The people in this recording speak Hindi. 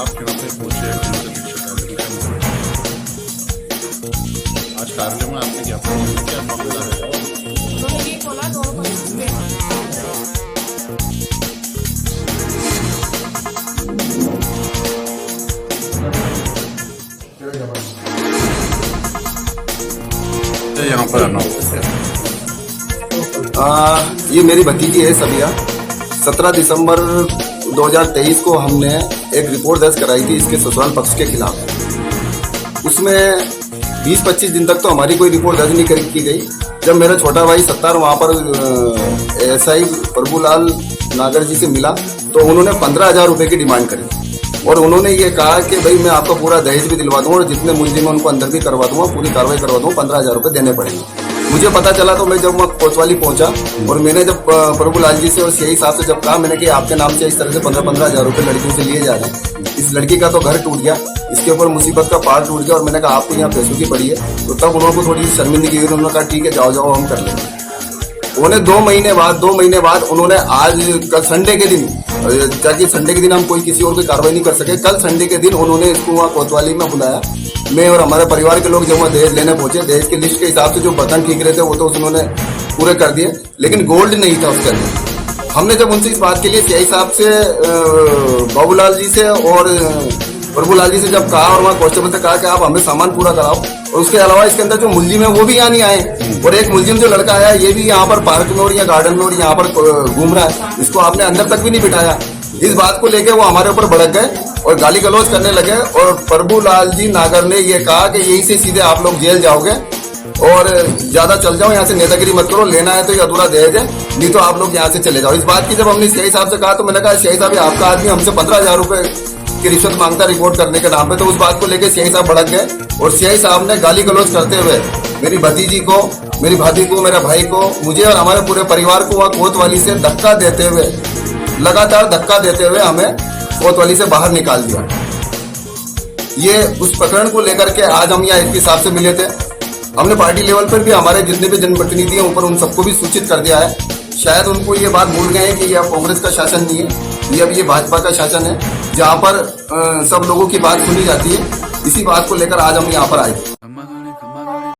आपके यहाँ पे पहुंचे आज कार्यालय में आपने क्या मामला है? उन्होंने ये बोला दोनों को यहाँ पर आना ये मेरी भतीजी है सबिया। 17 दिसंबर 2023 को हमने एक रिपोर्ट दर्ज कराई थी इसके ससुराल पक्ष के खिलाफ। उसमें 20-25 दिन तक तो हमारी कोई रिपोर्ट दर्ज नहीं की गई। जब मेरा छोटा भाई सत्तार वहाँ पर एसआई प्रभुलाल नागर जी से मिला तो उन्होंने 15,000 रुपये की डिमांड करी और उन्होंने ये कहा कि भाई मैं आपको पूरा दहेज भी दिलवा दूंगा और जितने मुलजिम उनको अंदर भी करवा दूंगा, पूरी कार्रवाई करवा दूंगा, 15,000 रुपये देने पड़ेंगे। मुझे पता चला तो मैं जब मैं कोतवाली पहुंचा और मैंने जब प्रभुलाल जी से और सीआई साहब से जब कहा, मैंने कि आपके नाम से इस तरह से 15,000 रुपये लड़कियों से लिए जा रहे हैं, इस लड़की का तो घर टूट गया, इसके ऊपर मुसीबत का पहाड़ टूट गया और मैंने कहा आपको यहाँ पैसों की पड़ी है। तो तब उन्होंने थोड़ी शर्मिंदगी हुई, उन्होंने कहा ठीक है जाओ जाओ हम कर लेंगे। उन्हें 2 महीने बाद उन्होंने आज कल संडे के दिन, ताकि संडे के दिन हम कोई किसी और कोई कार्रवाई नहीं कर सके, कल संडे के दिन उन्होंने इसको वहाँ कोतवाली में बुलाया। मैं और हमारे परिवार के लोग जब वहाँ दहेज लेने पहुंचे, दहेज की लिस्ट के हिसाब से जो बर्तन ठीक रहे थे वो तो उन्होंने पूरे कर दिए, लेकिन गोल्ड नहीं था उसके अंदर। हमने जब उनसे इस बात के लिए सीआई साहब से, बाबूलाल जी से और प्रभुलाल जी से जब कहा और वहाँ कांस्टेबल से कहा कि आप हमें सामान पूरा कराओ, और उसके अलावा इसके अंदर जो मुलजिम है वो भी यहाँ नहीं आए, और एक मुलजिम जो लड़का आया ये भी यहाँ पर पार्क में और यहाँ गार्डन में और यहाँ पर घूम रहा है, इसको आपने अंदर तक भी नहीं बिठाया। इस बात को लेकर वो हमारे ऊपर भड़क गए और गाली गलौज करने लगे और प्रभुलाल जी नागर ने ये कहा कि यहीं से सीधे आप लोग जेल जाओगे और ज्यादा चल जाओ, यहाँ से नेतागिरी मत करो, लेना है तो ये अधूरा दहेज है, नहीं तो आप लोग यहाँ से चले जाओ। इस बात की जब हमने सीआई साहब से कहा तो मैंने कहा सीआई साहब आपका आदमी हमसे 15,000 रुपए की रिश्वत मांगता रिपोर्ट करने के नाम पे, तो उस बात को लेकर सीआई साहब भड़क गए और सीआई साहब ने गाली गलौज करते हुए मेरी भतीजी को, मेरी भाभी को, मेरे भाई को, मुझे और हमारे पूरे परिवार को वहाँ कोतवाली से धक्का देते हुए, लगातार धक्का देते हुए हमें कोतवाली से बाहर निकाल दिया। ये उस प्रकरण को लेकर के आज हम यहाँ एसपी साहब से मिले थे। हमने पार्टी लेवल पर भी हमारे जितने भी जनप्रतिनिधि हैं ऊपर उन सबको भी सूचित कर दिया है। शायद उनको ये बात भूल गए हैं कि यह कांग्रेस का शासन नहीं है, ये अब ये भाजपा का शासन है, जहाँ पर सब लोगों की बात सुनी जाती है। इसी बात को लेकर आज हम यहाँ पर आए।